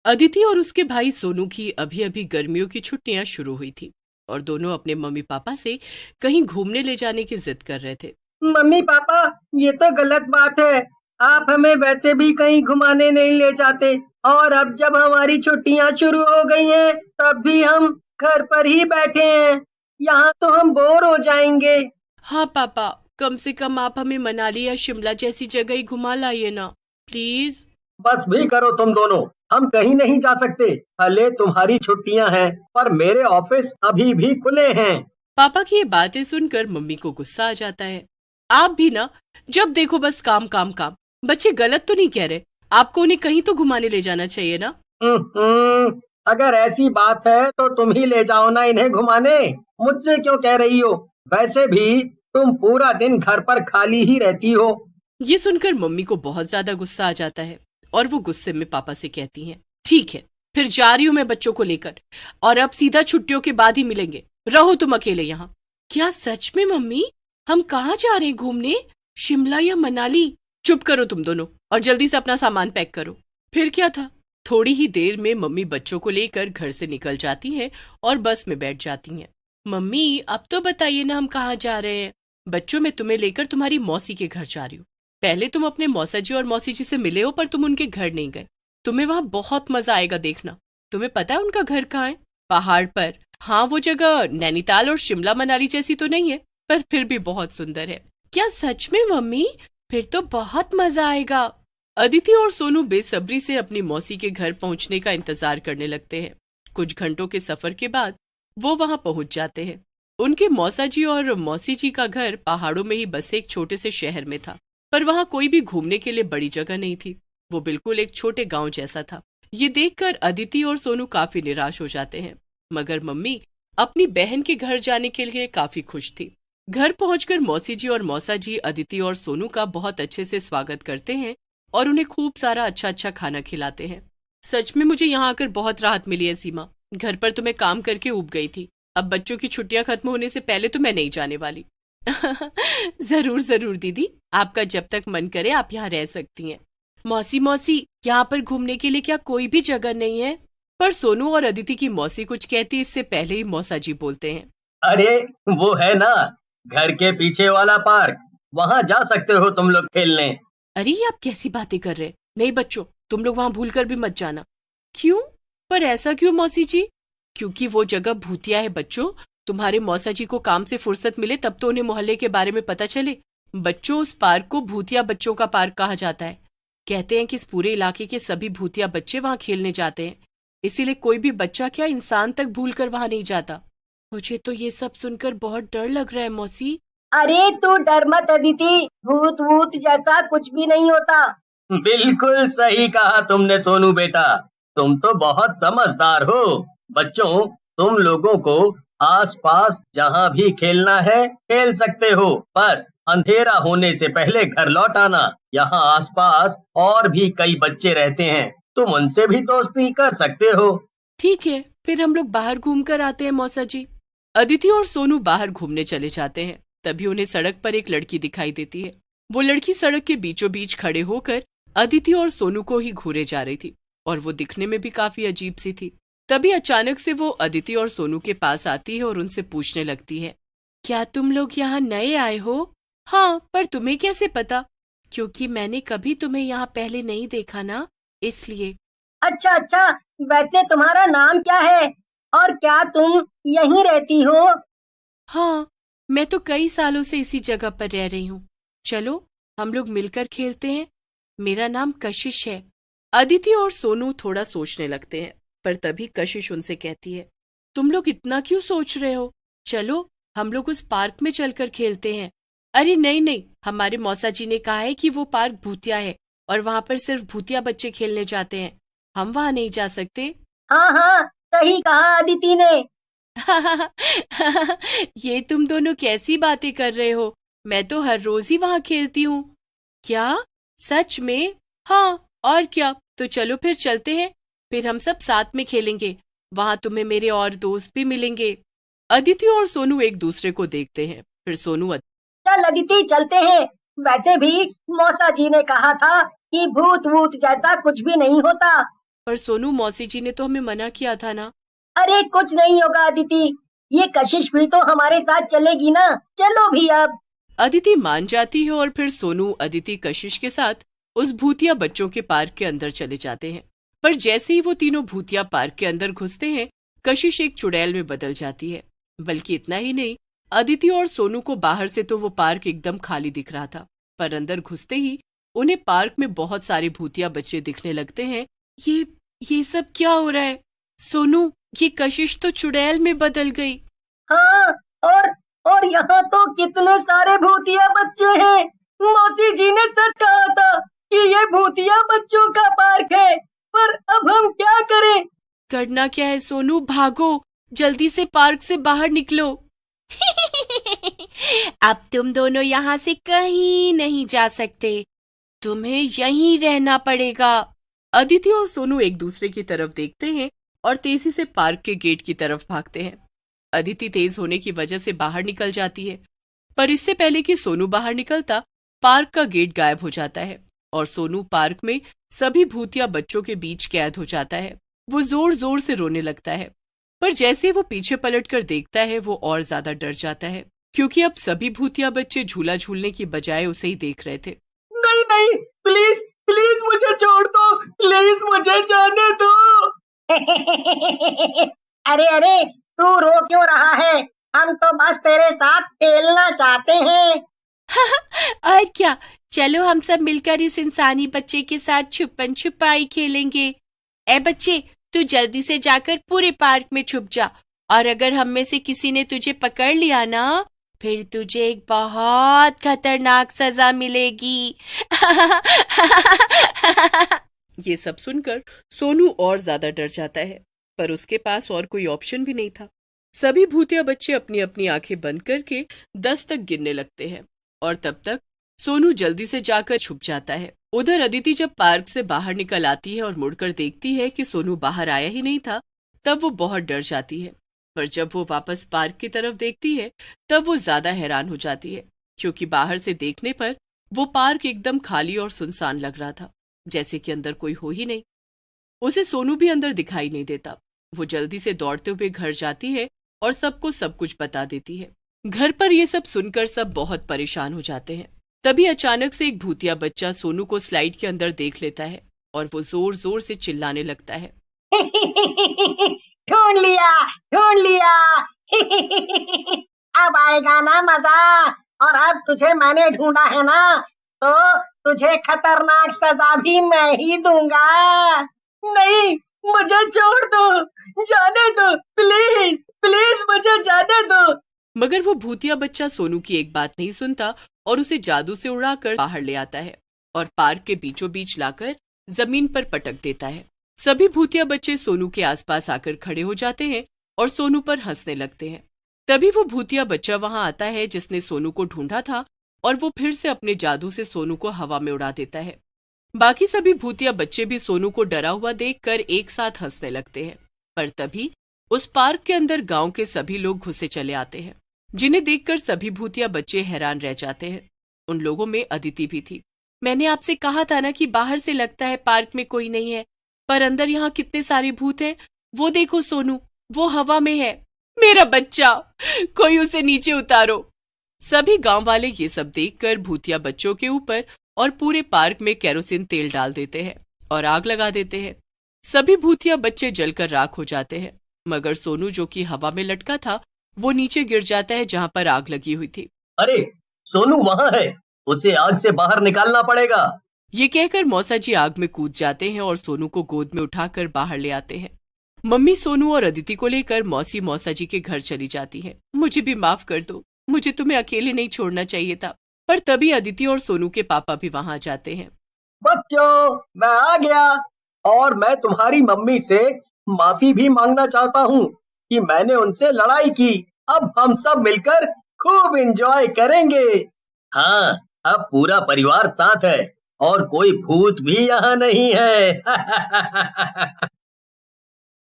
अदिति और उसके भाई सोनू की अभी अभी गर्मियों की छुट्टियां शुरू हुई थी और दोनों अपने मम्मी पापा से कहीं घूमने ले जाने की जिद कर रहे थे। मम्मी पापा, ये तो गलत बात है। आप हमें वैसे भी कहीं घुमाने नहीं ले जाते, और अब जब हमारी छुट्टियां शुरू हो गई हैं, तब भी हम घर पर ही बैठे हैं। यहाँ तो हम बोर हो जाएंगे। हाँ पापा, कम से कम आप हमें मनाली या शिमला जैसी जगह ही घुमा लाइए ना, प्लीज। बस भी करो तुम दोनों। हम कहीं नहीं जा सकते। भले तुम्हारी छुट्टियां हैं, पर मेरे ऑफिस अभी भी खुले हैं। पापा की ये बातें सुनकर मम्मी को गुस्सा आ जाता है। आप भी ना, जब देखो बस काम काम काम। बच्चे गलत तो नहीं कह रहे, आपको उन्हें कहीं तो घुमाने ले जाना चाहिए ना। अगर ऐसी बात है तो तुम ही ले जाओ ना इन्हें घुमाने। मुझसे क्यों कह रही हो? वैसे भी तुम पूरा दिन घर पर खाली ही रहती हो। ये सुनकर मम्मी को बहुत ज्यादा गुस्सा आ जाता है और वो गुस्से में पापा से कहती हैं, ठीक है, फिर जा रही हूं मैं बच्चों को लेकर, और अब सीधा छुट्टियों के बाद ही मिलेंगे। रहो तुम अकेले यहाँ। क्या सच में मम्मी? हम कहाँ जा रहे हैं घूमने? शिमला या मनाली? चुप करो तुम दोनों और जल्दी से अपना सामान पैक करो। फिर क्या था, थोड़ी ही देर में मम्मी बच्चों को लेकर घर से निकल जाती हैं और बस में बैठ जाती हैं। मम्मी अब तो बताइए ना, हम कहाँ जा रहे हैं? बच्चों, मैं तुम्हें लेकर तुम्हारी मौसी के घर जा रही हूँ। पहले तुम अपने मौसा जी और मौसी जी से मिले हो, पर तुम उनके घर नहीं गए। तुम्हें वहां बहुत मजा आएगा, देखना। तुम्हें पता है उनका घर कहाँ है? पहाड़ पर। हाँ, वो जगह नैनीताल और शिमला मनाली जैसी तो नहीं है, पर फिर भी बहुत सुंदर है। क्या सच में मम्मी? फिर तो बहुत मजा आएगा। अदिति और सोनू बेसब्री से अपनी मौसी के घर पहुंचने का इंतजार करने लगते हैं। कुछ घंटों के सफर के बाद वो वहां पहुंच जाते हैं। उनके मौसा जी और मौसी जी का घर पहाड़ों में ही बसे एक छोटे से शहर में था, पर वहां कोई भी घूमने के लिए बड़ी जगह नहीं थी। वो बिल्कुल एक छोटे गांव जैसा था। ये देखकर अदिति और सोनू काफी निराश हो जाते हैं, मगर मम्मी अपनी बहन के घर जाने के लिए काफी खुश थी। घर पहुंचकर मौसी जी और मौसा जी अदिति और सोनू का बहुत अच्छे से स्वागत करते हैं और उन्हें खूब सारा अच्छा अच्छा खाना खिलाते हैं। सच में मुझे यहाँ आकर बहुत राहत मिली है सीमा। घर पर तो मैं काम करके ऊब गई थी। अब बच्चों की छुट्टियां खत्म होने से पहले तो मैं नहीं जाने वाली। जरूर जरूर दीदी, आपका जब तक मन करे आप यहाँ रह सकती हैं। मौसी मौसी, यहाँ पर घूमने के लिए क्या कोई भी जगह नहीं है? पर सोनू और अदिति की मौसी कुछ कहती इससे पहले ही मौसा जी बोलते हैं। अरे, वो है ना, घर के पीछे वाला पार्क। वहाँ जा सकते हो तुम लोग खेलने। अरे ये आप कैसी बातें कर रहे हैं? नहीं बच्चों, तुम लोग वहां भूल कर भी मत जाना। क्यों? पर ऐसा क्यों मौसी जी? क्योंकि वो जगह भूतिया है बच्चों। तुम्हारे मौसा जी को काम से फुर्सत मिले तब तो उन्हें मोहल्ले के बारे में पता चले। बच्चों, उस पार्क को भूतिया बच्चों का पार्क कहा जाता है। कहते हैं कि इस पूरे इलाके के सभी भूतिया बच्चे वहां खेलने जाते हैं, इसीलिए कोई भी बच्चा क्या इंसान तक भूल कर वहां नहीं जाता। मुझे तो ये सब सुनकर बहुत डर लग रहा है मौसी। अरे तू डर मत अदिति, भूत वूत जैसा कुछ भी नहीं होता। बिल्कुल सही कहा तुमने सोनू बेटा। तुम तो बहुत समझदार हो। बच्चों, तुम लोगों को आसपास जहाँ भी खेलना है खेल सकते हो। बस अंधेरा होने से पहले घर लौट आना। यहाँ आसपास और भी कई बच्चे रहते हैं, तुम उनसे भी दोस्ती कर सकते हो। ठीक है, फिर हम लोग बाहर घूम कर आते हैं मौसा जी। अदिति और सोनू बाहर घूमने चले जाते हैं। तभी उन्हें सड़क पर एक लड़की दिखाई देती है। वो लड़की सड़क के बीचों बीच खड़े होकर अदिति और सोनू को ही घूरे जा रही थी, और वो दिखने में भी काफी अजीब सी थी। तभी अचानक से वो अदिति और सोनू के पास आती है और उनसे पूछने लगती है, क्या तुम लोग यहाँ नए आए हो? हाँ, पर तुम्हें कैसे पता? क्योंकि मैंने कभी तुम्हें यहाँ पहले नहीं देखा ना, इसलिए। अच्छा अच्छा, वैसे तुम्हारा नाम क्या है और क्या तुम यहीं रहती हो? हाँ, मैं तो कई सालों से इसी जगह पर रह रही हूँ। चलो हम लोग मिलकर खेलते हैं। मेरा नाम कशिश है। अदिति और सोनू थोड़ा सोचने लगते हैं, पर तभी कशिश उनसे कहती है, तुम लोग इतना क्यों सोच रहे हो? चलो हम लोग उस पार्क में चलकर खेलते हैं। अरे नहीं नहीं, हमारे मौसा जी ने कहा है कि वो पार्क भूतिया है और वहां पर सिर्फ भूतिया बच्चे खेलने जाते हैं। हम वहां नहीं जा सकते। हाँ हाँ, सही कहा अदिति ने। ये तुम दोनों कैसी बातें कर रहे हो? मैं तो हर रोज ही वहां खेलती हूँ। क्या? सच में? हाँ, और क्या। तो चलो फिर चलते हैं, फिर हम सब साथ में खेलेंगे। वहां तुम्हें मेरे और दोस्त भी मिलेंगे। अदिति और सोनू एक दूसरे को देखते हैं। फिर सोनू चल अदिति, चलते हैं। वैसे भी मौसा जी ने कहा था कि भूत वूत जैसा कुछ भी नहीं होता। पर सोनू, मौसी जी ने तो हमें मना किया था ना। अरे कुछ नहीं होगा अदिति, ये कशिश भी तो हमारे साथ चलेगी ना, चलो भी अब। अदिति मान जाती है और फिर सोनू अदिति कशिश के साथ उस भूतिया बच्चों के पार्क के अंदर चले जाते हैं। पर जैसे ही वो तीनों भूतिया पार्क के अंदर घुसते हैं, कशिश एक चुड़ैल में बदल जाती है। बल्कि इतना ही नहीं, अदिति और सोनू को बाहर से तो वो पार्क एकदम खाली दिख रहा था, पर अंदर घुसते ही उन्हें पार्क में बहुत सारे भूतिया बच्चे दिखने लगते हैं। ये सब क्या हो रहा है? सोनू, ये कशिश तो चुड़ैल में बदल गई। हाँ, और यहाँ तो कितने सारे भूतिया बच्चे हैं। मौसी जी ने सच कहा था कि ये भूतिया बच्चों का पार्क है, पर अब हम क्या करें? करना क्या है सोनू, भागो, जल्दी से पार्क से बाहर निकलो। अब तुम दोनों यहाँ से कहीं नहीं जा सकते, तुम्हें यहीं रहना पड़ेगा। अदिति और सोनू एक दूसरे की तरफ देखते हैं और तेजी से पार्क के गेट की तरफ भागते हैं। अदिति तेज होने की वजह से बाहर निकल जाती है, पर इससे पहले कि सोनू बाहर निकलता, पार्क का गेट गायब हो जाता है और सोनू पार्क में सभी भूतिया बच्चों के बीच कैद हो जाता है। वो जोर जोर से रोने लगता है, पर जैसे वो पीछे पलटकर देखता है, वो और ज्यादा डर जाता है, क्योंकि अब सभी भूतिया बच्चे झूला झूलने की बजाय उसे ही देख रहे थे। नहीं नहीं, प्लीज प्लीज मुझे छोड़ दो, प्लीज मुझे जाने दो। अरे तू रो क्यों रहा है? हम तो बस तेरे साथ खेलना चाहते हैं। और क्या, चलो हम सब मिलकर इस इंसानी बच्चे के साथ छुपन छुपाई खेलेंगे। ए बच्चे, तू जल्दी से जाकर पूरे पार्क में छुप जा, और अगर हम में से किसी ने तुझे पकड़ लिया ना, फिर तुझे एक बहुत खतरनाक सजा मिलेगी। ये सब सुनकर सोनू और ज्यादा डर जाता है, पर उसके पास और कोई ऑप्शन भी नहीं था। सभी भूतिया बच्चे अपनी अपनी आंखें बंद करके 10 तक गिनने लगते हैं, और तब तक सोनू जल्दी से जाकर छुप जाता है। उधर अदिति जब पार्क से बाहर निकल आती है और मुड़कर देखती है कि सोनू बाहर आया ही नहीं था, तब वो बहुत डर जाती है। पर जब वो वापस पार्क की तरफ देखती है, तब वो ज्यादा हैरान हो जाती है, क्योंकि बाहर से देखने पर वो पार्क एकदम खाली और सुनसान लग रहा था, जैसे कि अंदर कोई हो ही नहीं। उसे सोनू भी अंदर दिखाई नहीं देता। वो जल्दी से दौड़ते हुए घर जाती है और सबको सब कुछ बता देती है। घर पर ये सब सुनकर सब बहुत परेशान हो जाते हैं। तभी अचानक से एक भूतिया बच्चा सोनू को स्लाइड के अंदर देख लेता है और वो जोर जोर से चिल्लाने लगता है। ढूंढ लिया। अब आएगा ना मजा, और अब तुझे मैंने ढूंढा है ना, तो तुझे खतरनाक सजा भी मैं ही दूंगा। नहीं, मुझे छोड़ दो, जाने दो, प्लीज प्लीज मुझे जाने दो। मगर वो भूतिया बच्चा सोनू की एक बात नहीं सुनता और उसे जादू से उड़ाकर बाहर ले आता है और पार्क के बीचों बीच लाकर जमीन पर पटक देता है। सभी भूतिया बच्चे सोनू के आसपास आकर खड़े हो जाते हैं और सोनू पर हंसने लगते हैं। तभी वो भूतिया बच्चा वहां आता है जिसने सोनू को ढूंढा था, और वो फिर से अपने जादू से सोनू को हवा में उड़ा देता है। बाकी सभी भूतिया बच्चे भी सोनू को डरा हुआ देखकर एक साथ हंसने लगते हैं। पर तभी उस पार्क के अंदर गांव के सभी लोग घुसे चले आते हैं, जिन्हें देखकर सभी भूतिया बच्चे हैरान रह जाते हैं। उन लोगों में अदिति भी थी। मैंने आपसे कहा था ना कि बाहर से लगता है पार्क में कोई नहीं है, पर अंदर यहाँ कितने सारे भूत हैं। वो देखो सोनू, वो हवा में है। मेरा बच्चा, कोई उसे नीचे उतारो। सभी गांव वाले ये सब देखकर भूतिया बच्चों के ऊपर और पूरे पार्क में केरोसिन तेल डाल देते हैं और आग लगा देते हैं। सभी भूतिया बच्चे जलकर राख हो जाते हैं, मगर सोनू जो कि हवा में लटका था, वो नीचे गिर जाता है जहाँ पर आग लगी हुई थी। अरे, सोनू वहाँ है, उसे आग से बाहर निकालना पड़ेगा। ये कहकर मौसा जी आग में कूद जाते हैं और सोनू को गोद में उठाकर बाहर ले आते हैं। मम्मी सोनू और अदिति को लेकर मौसा जी के घर चली जाती हैं। मुझे भी माफ कर दो, मुझे तुम्हें अकेले नहीं छोड़ना चाहिए था। पर तभी अदिति और सोनू के पापा भी वहां आ जाते हैं। बच्चों, मैं आ गया, और मैं तुम्हारी मम्मी से माफी भी मांगना चाहता हूँ कि मैंने उनसे लड़ाई की। अब हम सब मिलकर खूब एंजॉय करेंगे। हाँ, अब पूरा परिवार साथ है और कोई भूत भी यहाँ नहीं है।